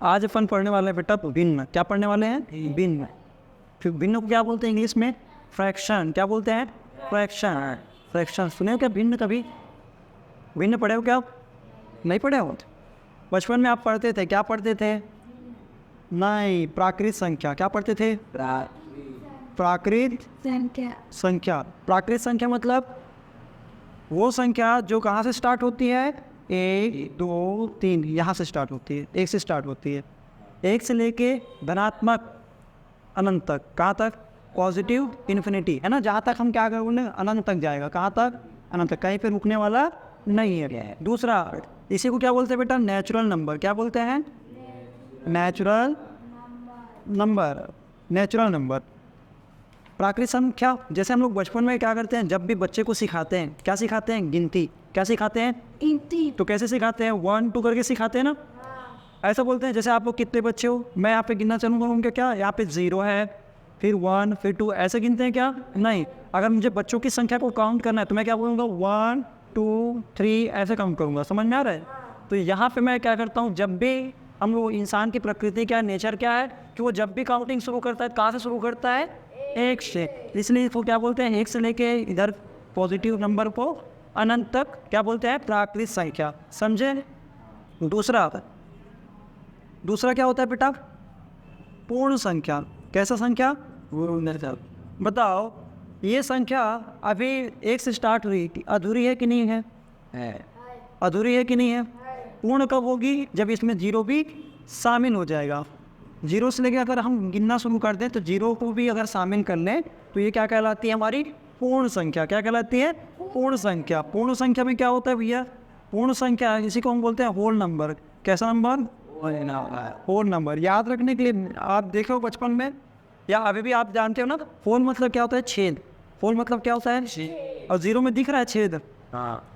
आज अपन पढ़ने वाले हैं बेटा भिन्न। क्या पढ़ने वाले हैं? भिन्न। फिर भिन्न को क्या बोलते हैं इंग्लिश में? फ्रैक्शन। क्या बोलते हैं? फ्रैक्शन। फ्रैक्शन सुने हो क्या भिन्न कभी? भिन्न पढ़े हो क्या? नहीं पढ़े हो? बचपन में आप पढ़ते थे, क्या पढ़ते थे? नहीं, प्राकृत संख्या। क्या पढ़ते थे? प्राकृत संख्या। प्राकृत संख्या मतलब वो संख्या जो कहाँ से स्टार्ट होती है? 1 2 3 यहाँ से स्टार्ट होती है, 1 से स्टार्ट होती है। 1 से लेके धनात्मक अनंत तक। कहाँ तक? पॉजिटिव इन्फिनिटी, है ना। जहाँ तक हम क्या करेंगे? अनंत तक जाएगा। कहाँ तक? अनंत तक। कहीं पे रुकने वाला नहीं है। दूसरा, इसी को क्या बोलते हैं बेटा? Natural number. क्या बोलते हैं? Natural number. Natural number. प्राकृत संख्या जैसे हम लोग बचपन में क्या करते हैं, जब भी बच्चे को सिखाते हैं, क्या सिखाते हैं? गिनती। क्या सिखाते हैं? गिनती। तो कैसे सिखाते हैं? 1 2 करके सिखाते हैं ना। ऐसा बोलते हैं जैसे आप लोग कितने बच्चे हो, मैं यहाँ पे गिनना चालू करूँगा, क्या यहाँ पे 0 है, फिर 1, फिर 2, ऐसे गिनते हैं क्या? नहीं। अगर मुझे बच्चों की संख्या को काउंट करना है तो मैं क्या बोलूँगा? 1 2 3 ऐसे काउंट करूँगा। समझ में आ रहा है? तो यहाँ पे मैं क्या करता हूँ, जब भी हम लोग, इंसान की प्रकृति क्या है, नेचर क्या है कि वो जब भी काउंटिंग शुरू करता है, कहाँ से शुरू करता है? 1 से। इसलिए इसको क्या बोलते हैं? 1 से लेके इधर पॉजिटिव नंबर को अनंत तक क्या बोलते हैं? प्राकृत संख्या। समझे? दूसरा क्या होता है बेटा? पूर्ण संख्या। कैसा संख्या? बताओ, ये संख्या अभी 1 से स्टार्ट हुई, अधूरी है कि नहीं है? अधूरी है कि नहीं है? पूर्ण कब होगी? जब इसमें 0 भी शामिल हो जाएगा। 0 से लेकर अगर हम गिनना शुरू कर दें तो 0 को भी अगर शामिल कर लें तो ये क्या कहलाती है? हमारी पूर्ण संख्या। क्या कहलाती है? पूर्ण संख्या। पूर्ण संख्या में क्या होता है भैया? पूर्ण संख्या इसी को हम बोलते हैं होल नंबर। कैसा नंबर? Whole number. याद रखने के लिए आप देखो बचपन में या अभी भी आप जानते हो ना, होल मतलब क्या होता है? छेद। होल मतलब क्या होता है? और 0 में दिख रहा है छेद?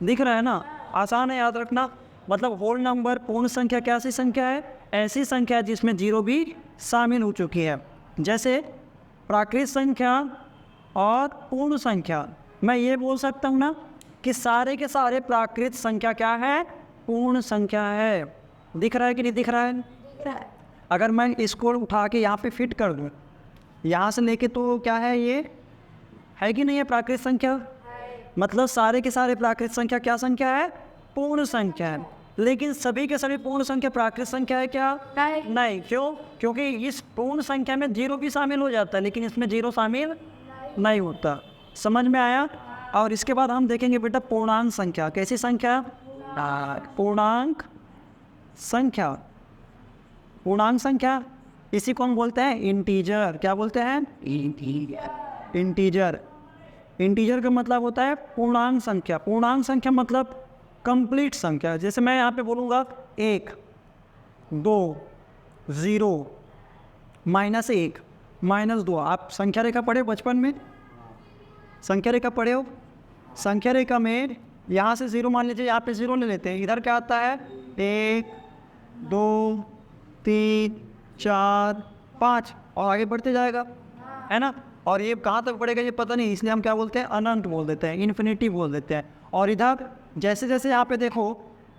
दिख रहा है ना। आसान है याद रखना। मतलब होल नंबर, पूर्ण संख्या कैसी संख्या है? ऐसी संख्या जिसमें 0 भी शामिल हो चुकी है। जैसे प्राकृत संख्या और पूर्ण संख्या, मैं ये बोल सकता हूँ ना कि सारे के सारे प्राकृत संख्या क्या है? पूर्ण संख्या है। दिख रहा है कि नहीं दिख रहा है? अगर मैं इसको उठा के यहाँ पे फिट कर दूँ, यहाँ से लेके, तो क्या है? ये है कि नहीं है प्राकृत संख्या? मतलब सारे के सारे प्राकृत संख्या क्या संख्या है? पूर्ण संख्या है। लेकिन सभी के सभी पूर्ण संख्या प्राकृत संख्या है क्या? नहीं। क्यों? क्योंकि इस पूर्ण संख्या में 0 भी शामिल हो जाता है, लेकिन इसमें 0 शामिल नहीं होता। समझ में आया? और इसके बाद हम देखेंगे बेटा पूर्णांक संख्या। कैसी संख्या? पूर्णांक संख्या। पूर्णांक संख्या इसी को हम बोलते हैं इंटीजर। क्या बोलते हैं? इंटीजर। इंटीजर का मतलब होता है पूर्णांक संख्या। पूर्णांक संख्या मतलब कंप्लीट संख्या। जैसे मैं यहाँ पे बोलूँगा 1 2 0 -1 -2। आप संख्या रेखा पढ़े बचपन में? संख्या रेखा पढ़े हो? संख्या रेखा में यहाँ से 0 मान लीजिए, यहाँ पे 0 ले लेते हैं। इधर क्या आता है? 1 2 3 4 5 और आगे बढ़ते जाएगा, है ना। और ये कहाँ तक बढ़ेगा ये पता नहीं, इसलिए हम क्या बोलते हैं? अनंत बोल देते हैं, इन्फिनिटी बोल देते हैं। और इधर जैसे जैसे यहाँ पे देखो,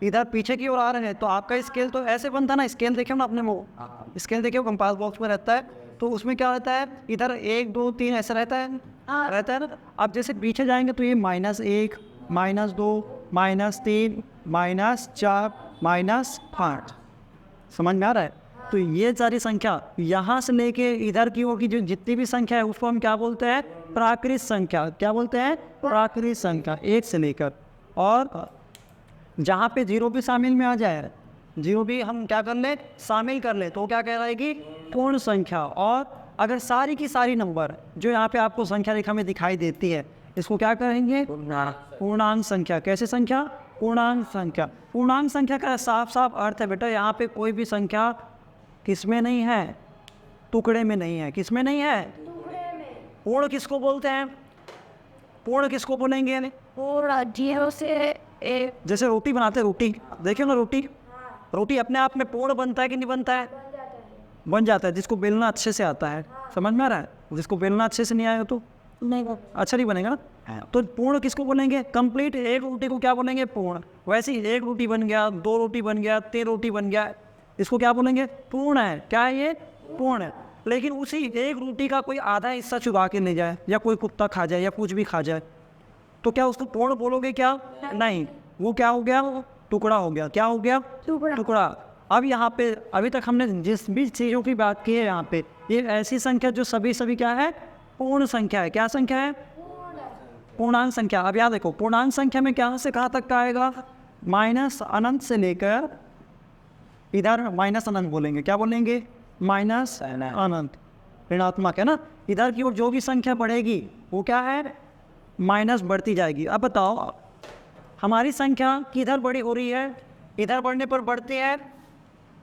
इधर पीछे की ओर आ रहे हैं तो आपका स्केल तो ऐसे बनता है ना। स्केल देखे ना अपने वो, स्केल देखे कंपास बॉक्स में रहता है, तो उसमें क्या रहता है? इधर 1 2 3 ऐसा रहता है, रहता है ना। अब जैसे पीछे जाएंगे तो ये -1 -2 -3 -4 -5। समझ में आ रहा है? तो ये सारी संख्या यहाँ से लेके इधर की ओर की जो जितनी भी संख्या है उसको हम क्या बोलते हैं? प्राकृत संख्या। क्या बोलते हैं? प्राकृत संख्या। 1 से लेकर, और जहाँ पे 0 भी शामिल में आ जाए, 0 भी हम क्या कर ले? शामिल कर ले, तो क्या कहलाएगी? पूर्ण संख्या। और अगर सारी की सारी नंबर जो यहाँ पे आपको संख्या रेखा में दिखाई देती है, इसको क्या कहेंगे? पूर्णांक संख्या। कैसे संख्या? पूर्णांक संख्या। पूर्णांक संख्या का साफ साफ अर्थ है बेटा, यहाँ पे कोई भी संख्या किस में नहीं है? टुकड़े में नहीं है। किस में नहीं है? पूर्ण किसको बोलते हैं? पूर्ण किसको बोलेंगे? पूर्ण 0 से 1। जैसे रोटी बनाते हैं, रोटी देखिए ना, रोटी अपने आप में पूर्ण बनता है कि नहीं बनता है? बन जाता है, जिसको बेलना अच्छे से आता है। समझ में आ रहा है? जिसको बेलना अच्छे से नहीं आया तो नहीं, अच्छा नहीं बनेगा। तो पूर्ण किसको बोलेंगे? कंप्लीट एक रोटी को क्या बोलेंगे? पूर्ण। वैसे ही 1 रोटी बन गया, 2 रोटी बन गया, 3 रोटी बन गया, इसको क्या बोलेंगे? पूर्ण है। क्या है ये? पूर्ण है। लेकिन उसी एक रोटी का कोई आधा हिस्सा चुबा के ले जाए, या कोई कुत्ता खा जाए, या कुछ भी खा जाए, तो क्या उसको पूर्ण बोलोगे? क्या नहीं, वो क्या हो गया? टुकड़ा हो गया। क्या हो गया? टुकड़ा। अब यहाँ पे अभी तक हमने जिस भी चीज़ों की बात की है, यहाँ पे ये ऐसी संख्या जो सभी क्या है? पूर्ण संख्या है। क्या संख्या है? पूर्णांक संख्या। अब याद देखो, पूर्णांक संख्या में क्या से कहाँ तक का आएगा? माइनस अनंत से लेकर इधर माइनस अनंत बोलेंगे। क्या बोलेंगे? माइनस अनंत, ऋणात्मक है ना। इधर की ओर जो भी संख्या बढ़ेगी वो क्या है? माइनस बढ़ती जाएगी। अब बताओ हमारी संख्या किधर बड़ी हो रही है? इधर बढ़ने पर बढ़ती है,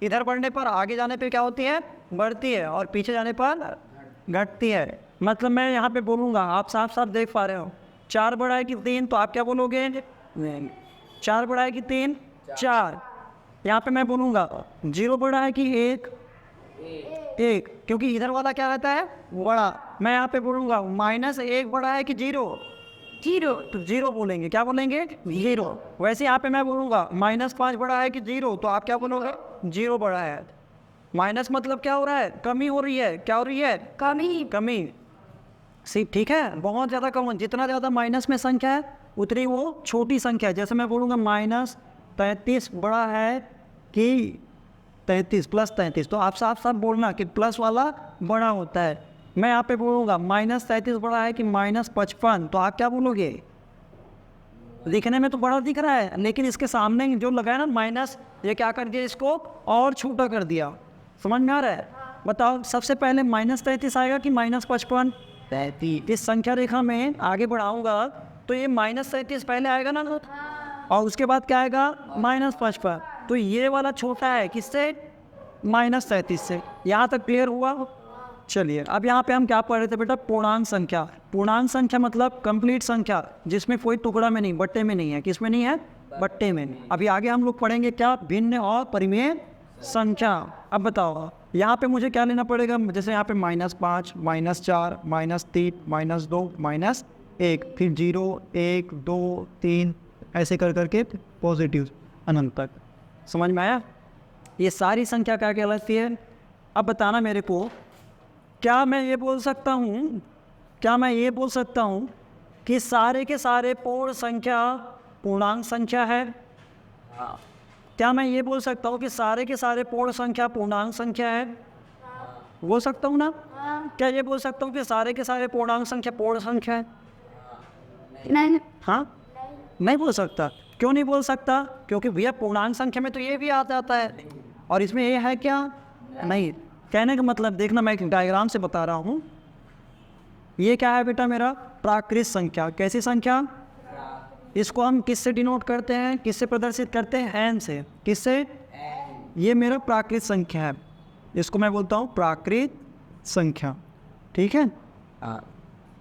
इधर बढ़ने पर आगे जाने पे क्या होती है? बढ़ती है, और पीछे जाने पर घटती है। मतलब मैं यहाँ पे बोलूँगा, आप साफ साफ देख पा रहे हो, 4 बड़ा है कि 3, तो आप क्या बोलोगे? 4 बड़ा है कि 3? 4। यहाँ पे मैं बोलूँगा 0 बड़ा है कि 1? 1, क्योंकि इधर वाला क्या रहता है? बड़ा। मैं यहाँ पे बोलूँगा -1 बड़ा है कि 0? 0, तो 0 बोलेंगे। क्या बोलेंगे? 0। वैसे यहाँ पे मैं बोलूँगा -5 बड़ा है कि 0, तो आप क्या बोलोगे? 0 बड़ा है। माइनस मतलब क्या हो रहा है? कमी हो रही है। क्या हो रही है? कमी। ठीक है, बहुत ज़्यादा कम। जितना ज़्यादा माइनस में संख्या है उतनी वो छोटी संख्या है। जैसे मैं बोलूँगा -33 बड़ा है कि 33 + 33, तो आप साफ साफ बोलना कि प्लस वाला बड़ा होता है। मैं यहाँ पे बोलूँगा -33 बड़ा है कि -55, तो आप क्या बोलोगे? दिखने में तो बड़ा दिख रहा है, लेकिन इसके सामने जो लगा है ना माइनस, ये क्या कर दिया? इसको और छोटा कर दिया। समझ में आ रहा है? बताओ सबसे पहले -33 आएगा कि -55? 33। इस संख्या रेखा में आगे बढ़ाऊंगा तो ये -33 पहले आएगा ना, और उसके बाद क्या आएगा? -55। तो ये वाला छोटा है किससे? -33 से। यहाँ तक क्लियर हुआ? चलिए, अब यहाँ पे हम क्या पढ़ रहे थे बेटा? पूर्णांक संख्या। पूर्णांक संख्या मतलब कंप्लीट संख्या, जिसमें कोई टुकड़ा में नहीं, बट्टे में नहीं है। किस में नहीं है? बट्टे में। अभी आगे हम लोग पढ़ेंगे क्या? भिन्न और परिमेय संख्या। अब बताओ यहाँ पे मुझे क्या लेना पड़ेगा? जैसे यहाँ पे -5, -4, -3, -2, -1, फिर 0, 1, 2, 3 ऐसे कर करके पॉजिटिव अनंत तक। समझ में आया? ये सारी संख्या क्या कहलाती है? अब बताना मेरे को, क्या मैं ये बोल सकता हूँ कि सारे के सारे पूर्ण संख्या पूर्णांक संख्या है? क्या मैं ये बोल सकता हूँ कि सारे के सारे पूर्ण संख्या पूर्णांक संख्या है? बोल सकता हूँ ना? क्या ये बोल सकता हूँ कि सारे के सारे पूर्णांक संख्या पूर्ण संख्या है? नहीं। हाँ, नहीं बोल सकता। क्यों नहीं बोल सकता? क्योंकि भैया पूर्णांक संख्या में तो ये भी आ जाता है, और इसमें ये है क्या? नहीं। कहने का मतलब देखना, मैं एक डायग्राम से बता रहा हूँ। ये क्या है बेटा? मेरा प्राकृत संख्या। कैसी संख्या? इसको हम किससे डिनोट करते हैं? किससे प्रदर्शित करते हैं? एन से। किससे? ये मेरा प्राकृत संख्या है, इसको मैं बोलता हूँ प्राकृत संख्या। ठीक है,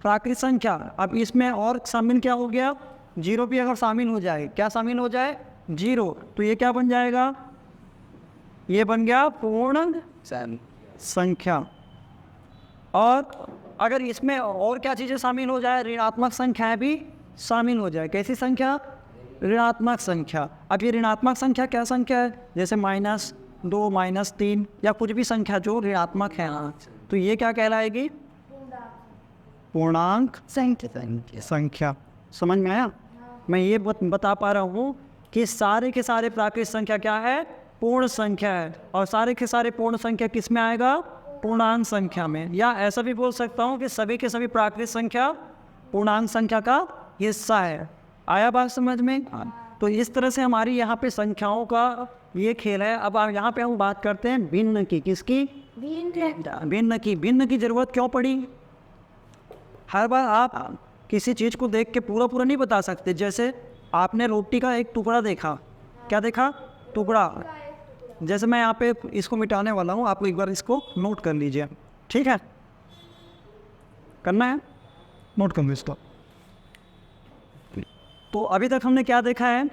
प्राकृत संख्या। अब इसमें और शामिल क्या हो गया? 0 भी अगर शामिल हो जाए, क्या शामिल हो जाए? 0, तो ये क्या बन जाएगा? ये बन गया पूर्ण संख्या। और अगर इसमें और क्या चीज़ें शामिल हो जाए? ऋणात्मक संख्या भी शामिल हो जाए। कैसी संख्या? ऋणात्मक संख्या। अब ये ऋणात्मक संख्या क्या संख्या है? जैसे -2, -3 या कुछ भी संख्या जो ऋणात्मक है, तो ये क्या कहलाएगी? पूर्णांक संख्या। समझ में आया? मैं ये बता पा रहा हूँ कि सारे के सारे प्राकृत संख्या क्या है? पूर्ण संख्या है। और सारे के सारे पूर्ण संख्या किस में आएगा? पूर्णांक संख्या में। या ऐसा भी बोल सकता हूँ कि सभी के सभी प्राकृत संख्या पूर्णांक संख्या का हिस्सा है। आया बात समझ में? तो इस तरह से हमारी यहाँ पे संख्याओं का ये खेल है। अब यहाँ पे हम बात करते हैं भिन्न की। किसकी? भिन्न की। भिन्न की जरूरत क्यों पड़ी? हर बार आप किसी चीज़ को देख के पूरा नहीं बता सकते। जैसे आपने रोटी का एक टुकड़ा देखा। क्या देखा? टुकड़ा। जैसे मैं यहाँ पे इसको मिटाने वाला हूँ, आप एक बार इसको नोट कर लीजिए। ठीक है, करना है? नोट कर लो इसको। तो अभी तक हमने क्या देखा है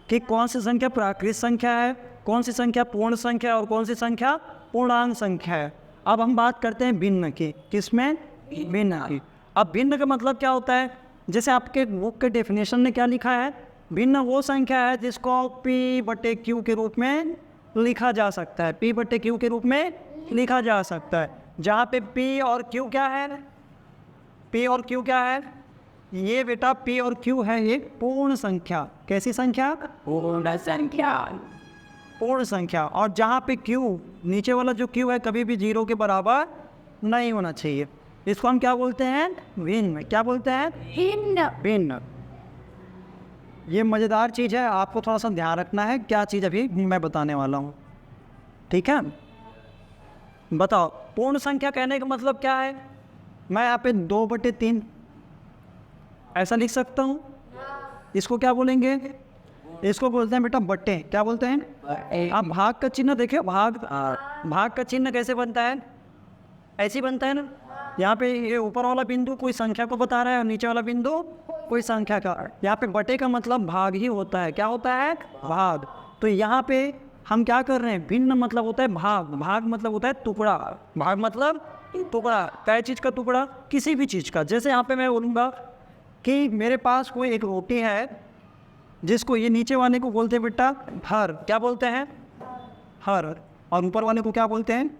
कि कौन सी संख्या प्राकृत संख्या है, कौन सी संख्या पूर्ण संख्या और कौन सी संख्या पूर्णांक संख्या है। अब हम बात करते हैं भिन्न की। किसमें? भिन्न की। अब भिन्न का मतलब क्या होता है? जैसे आपके बुक के डेफिनेशन में क्या लिखा है? भिन्न वो संख्या है जिसको P/Q के रूप में लिखा जा सकता है, P बटे Q के रूप में लिखा जा सकता है। जहाँ पे P और Q क्या है, P और Q क्या है, ये बेटा P और Q है एक पूर्ण संख्या। कैसी संख्या? पूर्ण संख्या। पूर्ण संख्या। और जहाँ पे Q, नीचे वाला जो Q है, कभी भी 0 के बराबर नहीं होना चाहिए। इसको हम क्या बोलते हैं? भिन्न। क्या बोलते हैं? भिन्न। भिन्न। ये मज़ेदार चीज़ है, आपको थोड़ा सा ध्यान रखना है क्या चीज़ अभी मैं बताने वाला हूँ, ठीक है? बताओ, पूर्ण संख्या कहने का मतलब क्या है? मैं यहाँ पे 2/3 ऐसा लिख सकता हूँ। इसको क्या बोलेंगे? इसको बोलते हैं बेटा बट्टे। क्या बोलते हैं? आप भाग का चिन्ह देखे, भाग का चिन्ह कैसे बनता है? ऐसे ही बनता है ना। यहाँ पे ये ऊपर वाला बिंदु कोई संख्या को बता रहा है और नीचे वाला बिंदु कोई संख्या का। यहाँ पे बटे का मतलब भाग ही होता है। क्या होता है? भाग। तो यहाँ पे हम क्या कर रहे हैं? भिन्न मतलब होता है भाग। भाग मतलब होता है टुकड़ा। भाग मतलब टुकड़ा। काय चीज़ का टुकड़ा? किसी भी चीज़ का। जैसे यहाँ पे मैं बोलूँगा कि मेरे पास कोई एक रोटी है, जिसको ये नीचे वाले को बोलते हैं बेटा हर। क्या बोलते हैं? हर। और ऊपर वाले को क्या बोलते हैं?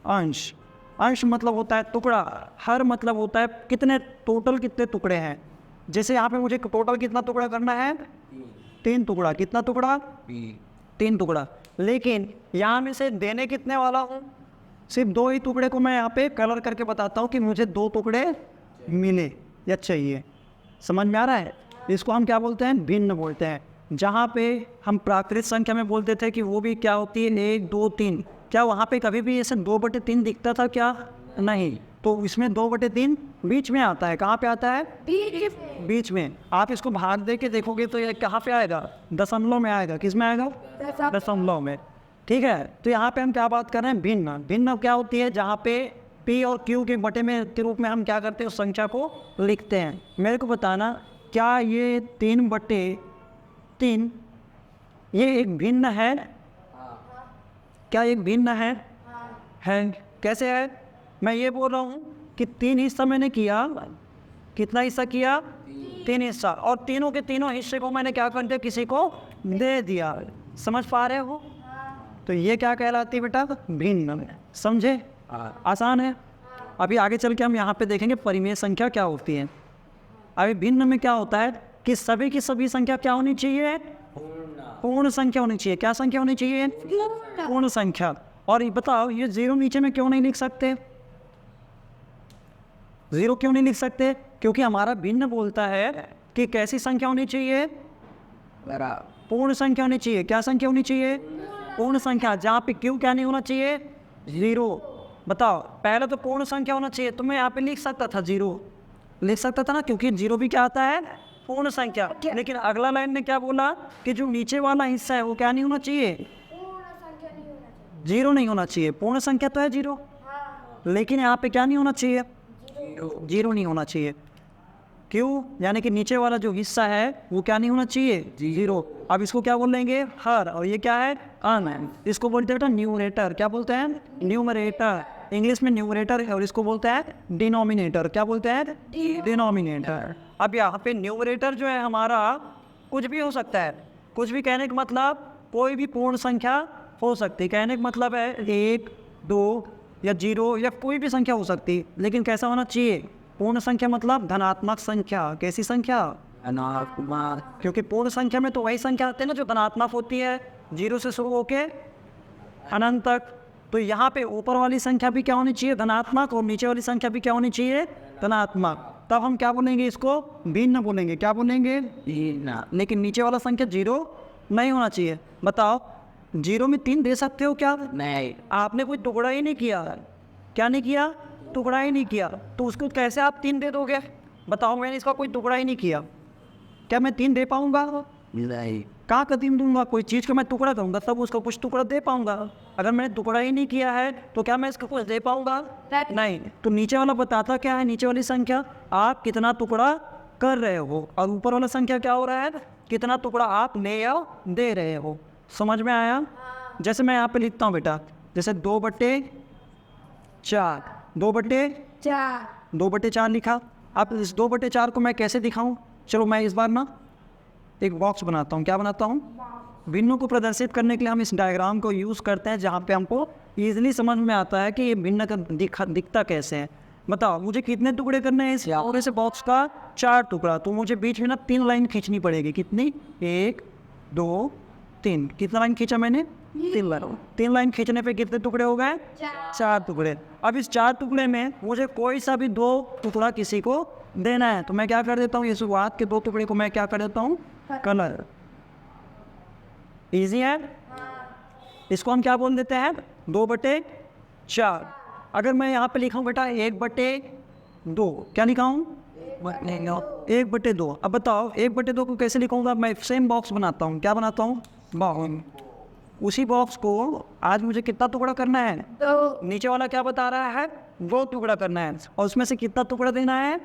अंश। अंश मतलब होता है टुकड़ा। हर मतलब होता है कितने, टोटल कितने टुकड़े हैं। जैसे यहाँ पे मुझे टोटल कितना टुकड़ा करना है? 3 टुकड़ा। कितना टुकड़ा? 3 टुकड़ा। लेकिन यहाँ में से देने कितने वाला हूँ? सिर्फ 2 ही टुकड़े को मैं यहाँ पे कलर करके बताता हूँ कि मुझे 2 टुकड़े मिले या चाहिए। समझ में आ रहा है? इसको हम क्या बोलते हैं? भिन्न बोलते हैं। जहाँ पे हम प्राकृत संख्या में बोलते थे कि वो भी क्या होती है 1, 2, 3, क्या वहाँ पे कभी भी ऐसे 2/3 दिखता था क्या? नहीं। तो इसमें 2/3 बीच में आता है। कहाँ पे आता है? बीच में। आप इसको भाग दे के देखोगे तो ये कहाँ पे आएगा? दशमलव में आएगा। किस में आएगा? दशमलव में। ठीक है। तो यहाँ पे हम क्या बात कर रहे हैं? भिन्न। भिन्न क्या होती है? जहाँ पे P और Q के बटे में के रूप में हम क्या करते हैं? उस संख्या को लिखते हैं। मेरे को बताना, क्या ये 3/3 ये एक भिन्न है? क्या एक भिन्न है? है। कैसे है? मैं ये बोल रहा हूँ कि 3 हिस्सा मैंने किया। कितना हिस्सा किया? 3 हिस्सा। और तीनों के तीनों हिस्से को मैंने क्या कर दिया? किसी को दे दिया। समझ पा रहे हो? तो ये क्या कहलाती है बेटा? भिन्न। समझे? आसान है। अभी आगे चल के हम यहाँ पे देखेंगे परिमेय संख्या क्या होती है। अभी भिन्न में क्या होता है कि सभी की सभी संख्या क्या होनी चाहिए? पूर्ण संख्या होनी चाहिए। क्या संख्या होनी चाहिए? पूर्ण संख्या। और ये बताओ, ये 0 नीचे में क्यों नहीं लिख सकते? 0 क्यों नहीं लिख सकते? क्योंकि हमारा भिन्न बोलता है कि कैसी संख्या होनी चाहिए? पूर्ण संख्या होनी चाहिए। क्या संख्या होनी चाहिए? पूर्ण संख्या। जहाँ पे Q क्या नहीं होना चाहिए? 0। बताओ, पहले तो पूर्ण संख्या होना चाहिए, तो मैं यहाँ पे लिख सकता था 0, लिख सकता था ना, क्योंकि 0 भी क्या आता है? पूर्ण संख्या। लेकिन अगला लाइन ने क्या बोला कि जो नीचे वाला हिस्सा है वो क्या नहीं होना चाहिए? 0 नहीं होना चाहिए। पूर्ण संख्या तो है 0, लेकिन यहाँ पे क्या नहीं होना चाहिए? 0 नहीं होना चाहिए। क्यों? यानी कि नीचे वाला जो हिस्सा है वो क्या नहीं होना चाहिए? 0। अब इसको क्या बोलेंगे? हर। और ये क्या है? अन। इसको बोलते हैं बेटा न्यूमरेटर। क्या बोलते हैं? न्यूमरेटर। इंग्लिश में न्यूमरेटर है और इसको बोलते हैं डिनोमिनेटर। क्या बोलते हैं? डिनोमिनेटर। अब यहाँ पे न्यूमरेटर जो है हमारा कुछ भी हो सकता है। कुछ भी कहने का मतलब कोई भी पूर्ण संख्या हो सकती है। कहने का मतलब है 1, 2 या 0 या कोई भी संख्या हो सकती है, लेकिन कैसा होना चाहिए? पूर्ण संख्या मतलब धनात्मक संख्या। कैसी संख्या? धनात्मक। क्योंकि पूर्ण संख्या में तो वही संख्या आती है ना जो धनात्मक होती है, 0 से शुरू होके अनंत तक। तो यहाँ पे ऊपर वाली संख्या भी क्या होनी चाहिए? धनात्मक। और नीचे वाली संख्या भी क्या होनी चाहिए? धनात्मक। तब हम क्या बोलेंगे? इसको भिन्न बोलेंगे। क्या बोलेंगे? भिन्न। लेकिन नीचे वाला संख्या 0 नहीं होना चाहिए। बताओ, 0 में 3 दे सकते हो क्या? नहीं। आपने कोई टुकड़ा ही नहीं किया। क्या नहीं किया? टुकड़ा ही नहीं किया। तो उसको कैसे आप 3 दे दोगे? बताओ, मैंने इसका कोई टुकड़ा ही नहीं किया, क्या मैं 3 दे पाऊंगा? नहीं। कहाँ का 3 दूंगा? कोई चीज़ का मैं टुकड़ा करूँगा तब उसका कुछ टुकड़ा दे पाऊंगा। अगर मैंने टुकड़ा ही नहीं किया है तो क्या मैं इसका कुछ दे पाऊंगा? नहीं। तो नीचे वाला बताता क्या है? नीचे वाली संख्या आप कितना टुकड़ा कर रहे हो, और ऊपर वाला संख्या क्या हो रहा है? कितना टुकड़ा आप ले या दे रहे हो। समझ में आया? जैसे मैं यहाँ पे लिखता हूँ बेटा, जैसे 2/4, 2/4 लिखा। अब इस 2/4 को मैं कैसे दिखाऊं? चलो मैं इस बार ना एक बॉक्स बनाता हूँ। क्या बनाता हूँ? भिन्नों को प्रदर्शित करने के लिए हम इस डायग्राम को यूज़ करते हैं, जहाँ पे हमको ईजिली समझ में आता है कि ये भिन्न का दिखता कैसे है। बताओ मुझे कितने टुकड़े करने हैं इस पूरे से बॉक्स का? 4 टुकड़ा। तो मुझे बीच में ना 3 लाइन खींचनी पड़ेगी। कितनी? 1 2 3। कितना लाइन खींचा मैंने? 3 लाइन खींचने पे कितने टुकड़े हो गए? 4 टुकड़े। अब इस 4 टुकड़े में मुझे कोई सा भी 2 टुकड़ा किसी को देना है, तो मैं क्या कर देता हूँ, ये शुरुआत के 2 टुकड़े को मैं क्या कर देता हूँ? कलर। ईजी है। इसको हम क्या बोल देते हैं? 2/4। अगर मैं यहाँ पे लिखा हूँ बेटा 1/2, क्या लिखा हूँ? 1/2। अब बताओ 1/2 को कैसे लिखूँगा? मैं सेम बॉक्स बनाता हूँ। क्या बनाता हूँ? बॉक्स। उसी बॉक्स को आज मुझे कितना टुकड़ा करना है? 2 नीचे वाला क्या बता रहा है? 2 टुकड़ा करना है, और उसमें से कितना टुकड़ा देना है?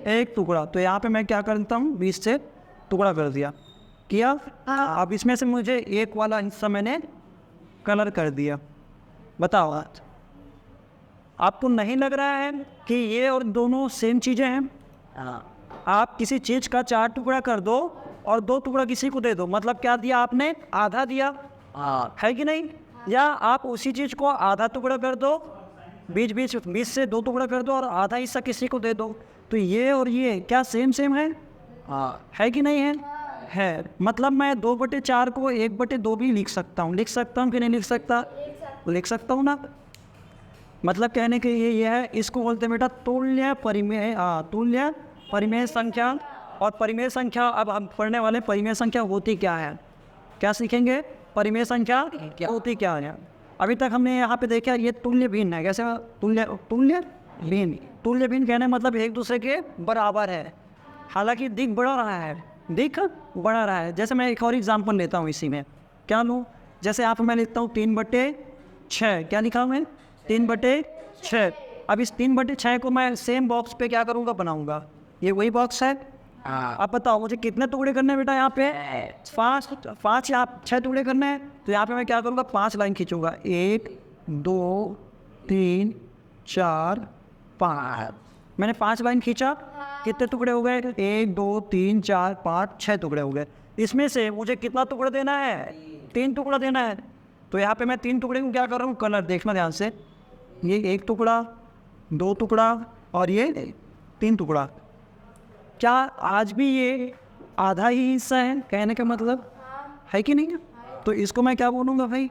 1 टुकड़ा। तो यहाँ पे मैं क्या करता हूँ? 20 से टुकड़ा कर दिया। किया? अब इसमें से मुझे 1 वाला हिस्सा मैंने कलर कर दिया। बताओ आज आपको नहीं लग रहा है कि ये और दोनों सेम चीज़ें हैं? आप किसी चीज़ का 4 टुकड़ा कर दो और 2 टुकड़ा किसी को दे दो, मतलब क्या दिया आपने? आधा दिया, है कि नहीं? या आप उसी चीज़ को आधा टुकड़ा कर दो, बीच से 2 टुकड़ा कर दो और आधा हिस्सा किसी को दे दो, तो ये और ये क्या सेम है कि नहीं है? है। मतलब मैं 2/4 को 1/2 भी लिख सकता हूँ। लिख सकता हूँ कि नहीं लिख सकता? लिख सकता हूँ ना। मतलब कहने के ये है, इसको बोलते हैं बेटा तुल्य परिमेय। तुल्य परिमेय संख्या। और परिमेय संख्या अब हम पढ़ने वाले परिमेय संख्या होती क्या है? क्या सीखेंगे? परिमेय संख्या होती क्या है? अभी तक हमने यहाँ पे देखा ये तुल्य भिन्न है। कैसे? तुल्य भिन्न कहने मतलब एक दूसरे के बराबर है, हालांकि दिख बढ़ रहा है। जैसे मैं एक और एग्जांपल लेता हूँ इसी में। क्या लूँ? जैसे यहाँ पर मैं लिखता हूँ 3/6। क्या लिखा हूँ मैं? 3/6। अब इस 3/6 को मैं सेम बॉक्स पे क्या करूँगा? बनाऊँगा। ये वही बॉक्स है। अब बताओ मुझे कितने टुकड़े करने हैं बेटा? यहाँ पे 5 या 6 टुकड़े करने हैं। तो यहाँ पे मैं क्या करूँगा? 5 लाइन खींचूँगा। 1 2 3 4 5। मैंने 5 लाइन खींचा। कितने टुकड़े हो गए? 1 2 3 4 5 6 टुकड़े हो गए। इसमें से मुझे कितना टुकड़ा देना है? 3 टुकड़ा देना है। तो यहाँ पे मैं 3 टुकड़े को क्या कर रहा हूँ? कलर। देखना ध्यान से, ये 1 टुकड़ा, 2 टुकड़ा और ये 3 टुकड़ा। क्या आज भी ये आधा ही हिस्सा है? कहने का मतलब है कि नहीं? तो इसको मैं क्या बोलूँगा भाई?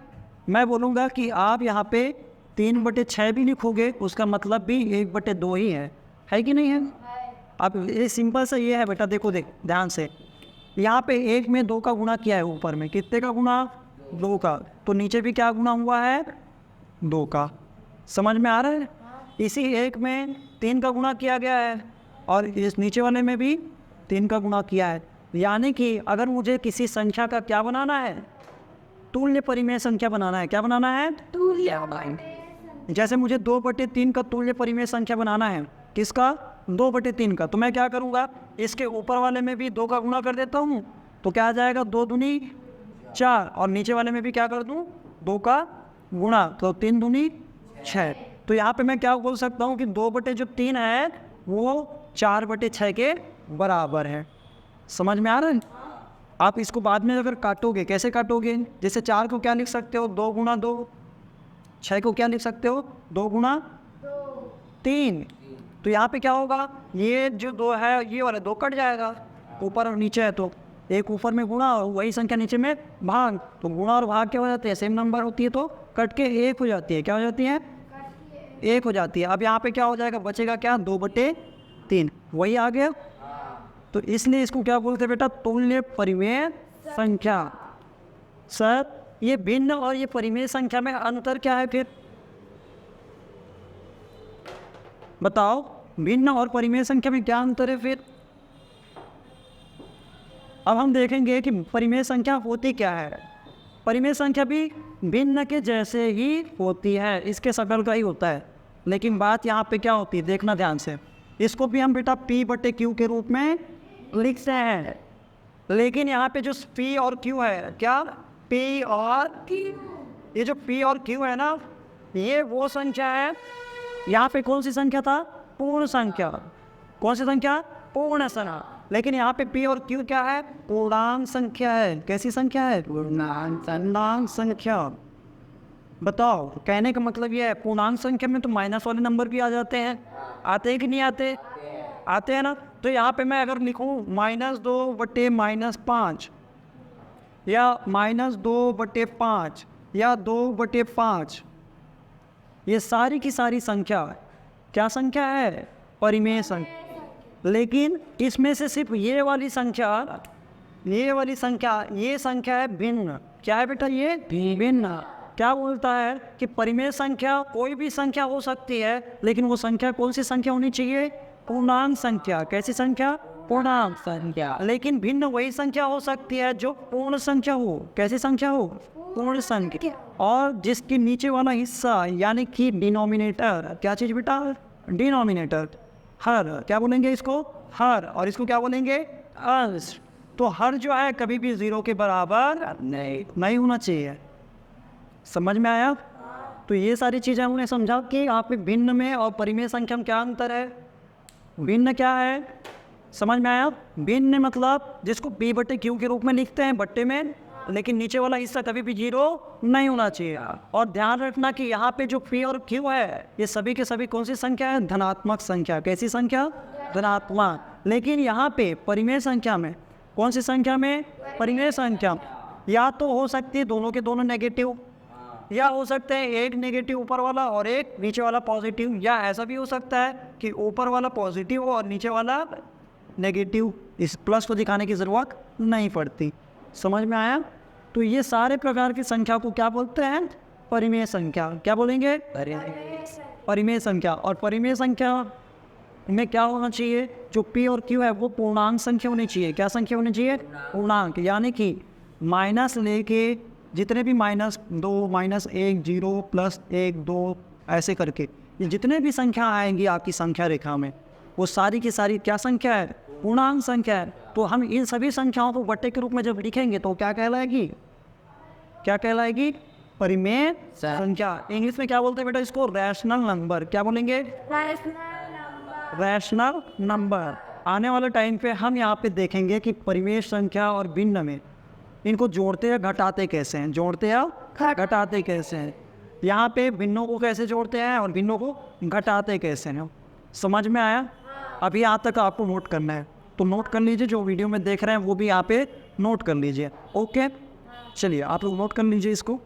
मैं बोलूँगा कि आप यहाँ पे 3/6 भी लिखोगे, उसका मतलब भी 1/2 ही है कि नहीं है? अब ये सिंपल सा ये है बेटा। देखो ध्यान से, यहाँ पे 1 में 2 का गुणा किया है, ऊपर में कितने का गुणा? 2 का। तो नीचे भी क्या गुणा हुआ है? 2 का। समझ में आ रहा है? इसी 1 में 3 का गुणा किया गया है और इस नीचे वाले में भी 3 का गुणा किया है। यानी कि अगर मुझे किसी संख्या का क्या बनाना है? तुल्य परिमेय संख्या बनाना है। क्या बनाना है? तुल्य। जैसे मुझे 2/3 का तुल्य परिमेय संख्या बनाना है। किसका? 2/3 का। तो मैं क्या करूँगा? इसके ऊपर वाले में भी 2 का गुणा कर देता हूँ, तो क्या आ जाएगा? 2 दूनी 4। और नीचे वाले में भी क्या कर दूँ? 2 का गुणा, तो 3 दूनी 6। तो यहाँ पे मैं क्या बोल सकता हूँ कि 2/3 है वो 4/6 के बराबर है। समझ में आ रहा है? आप इसको बाद में अगर काटोगे, कैसे काटोगे? जैसे 4 को क्या लिख सकते हो? 2 गुणा 2। 6 को क्या लिख सकते हो? 2 गुणा 3। तो यहाँ पे क्या होगा? ये जो 2 है, ये वाला 2 कट जाएगा, ऊपर और नीचे है, तो एक ऊपर में गुणा और वही संख्या नीचे में भाग। तो गुणा और भाग क्या हो जाते हैं? सेम नंबर होती है, तो कट के 1 हो जाती है। क्या हो जाती है? 1 हो जाती है। अब यहाँ पे क्या हो जाएगा? बचेगा क्या? 2/3। वही आ गया। तो इसलिए इसको क्या बोलते हैं बेटा? तुल्य परिमेय संख्या। सर ये भिन्न और ये परिमेय संख्या में अंतर क्या है फिर? बताओ, भिन्न और परिमेय संख्या में क्या अंतर है फिर? अब हम देखेंगे कि परिमेय संख्या होती क्या है। परिमेय संख्या भी भिन्न के जैसे ही होती है, इसके शकल का ही होता है। लेकिन बात यहाँ पे क्या होती है? देखना ध्यान से। इसको भी हम बेटा P/Q के रूप में लिखते हैं, लेकिन यहाँ पे जो P और Q है, क्या? P और Q। ये जो P और Q है ना, ये वो संख्या है। यहाँ पे कौन सी संख्या था? पूर्ण संख्या। कौन सी संख्या? पूर्ण संख्या। लेकिन यहाँ पे पी और क्यू क्या है? पूर्णांक संख्या है। कैसी संख्या है? पूर्णांक संख्या। बताओ, कहने का मतलब ये है पूर्णांक संख्या में तो माइनस वाले नंबर भी आ जाते हैं। आते हैं कि नहीं आते? आते हैं ना। तो यहाँ पे मैं अगर लिखूँ -2/-5 या -2/5 या 2/5, ये सारी की सारी संख्या क्या संख्या है? परिमेय संख्या। लेकिन इसमें से सिर्फ ये वाली संख्या ये संख्या है भिन्न। क्या है बेटा? ये भिन्न। क्या बोलता है कि परिमेय संख्या कोई भी संख्या हो सकती है, लेकिन वो संख्या कौन सी संख्या होनी चाहिए? पूर्णांक संख्या। कैसी संख्या? पूर्णांक संख्या। लेकिन भिन्न वही संख्या हो सकती है जो पूर्ण संख्या हो। कैसी संख्या हो? पूर्ण संख्या। और जिसके नीचे वाला हिस्सा यानी कि डिनोमिनेटर, क्या चीज बेटा? डिनोमिनेटर। हर। क्या बोलेंगे इसको? हर। और इसको क्या बोलेंगे? अंश। तो हर जो है कभी भी 0 के बराबर नहीं होना चाहिए। समझ में आया? तो ये सारी चीज़ें हमने समझा कि यहाँ पे भिन्न में और परिमेय संख्या में क्या अंतर है। भिन्न क्या है? समझ में आया? भिन्न मतलब जिसको p/q के रूप में लिखते हैं बट्टे में, लेकिन नीचे वाला हिस्सा कभी भी 0 नहीं होना चाहिए। और ध्यान रखना कि यहाँ पे जो p और q है ये सभी के सभी कौन सी संख्या है? धनात्मक संख्या। कैसी संख्या? धनात्मक। लेकिन यहाँ पे परिमेय संख्या में कौन सी संख्या में? परिमेय संख्या या तो हो सकती है दोनों के दोनों नेगेटिव, या हो सकते हैं एक नेगेटिव ऊपर वाला और एक नीचे वाला पॉजिटिव, या ऐसा भी हो सकता है कि ऊपर वाला पॉजिटिव हो और नीचे वाला नेगेटिव। इस प्लस को दिखाने की ज़रूरत नहीं पड़ती। समझ में आया? तो ये सारे प्रकार की संख्या को क्या बोलते हैं? परिमेय संख्या। क्या बोलेंगे? परिमेय संख्या। और परिमेय संख्या में क्या होना चाहिए? जो p और q है वो पूर्णांक संख्या होनी चाहिए। क्या संख्या होनी चाहिए? पूर्णांक। यानी कि माइनस लेके जितने भी -2, -1, 0, +1, 2 ऐसे करके ये जितने भी संख्या आएंगी आपकी संख्या रेखा में, वो सारी की सारी क्या संख्या है? पूर्णांक संख्या है। तो हम इन सभी संख्याओं को बट्टे के रूप में जब लिखेंगे तो क्या कहलाएगी? क्या कहलाएगी? परिमेय संख्या। इंग्लिश में क्या बोलते हैं बेटा इसको? Rational number. क्या बोलेंगे? Rational number. आने वाले टाइम पे हम यहाँ पे देखेंगे कि परिमेय संख्या और भिन्न में इनको जोड़ते या घटाते कैसे हैं। जोड़ते या घटाते कैसे हैं। यहाँ पे भिन्नों को कैसे जोड़ते हैं और भिन्नों को घटाते कैसे हैं। समझ में आया? अभी यहाँ तक आपको नोट करना है तो नोट कर लीजिए। जो वीडियो में देख रहे हैं वो भी यहाँ पे नोट कर लीजिए। ओके, चलिए आप लोग नोट कर लीजिए इसको।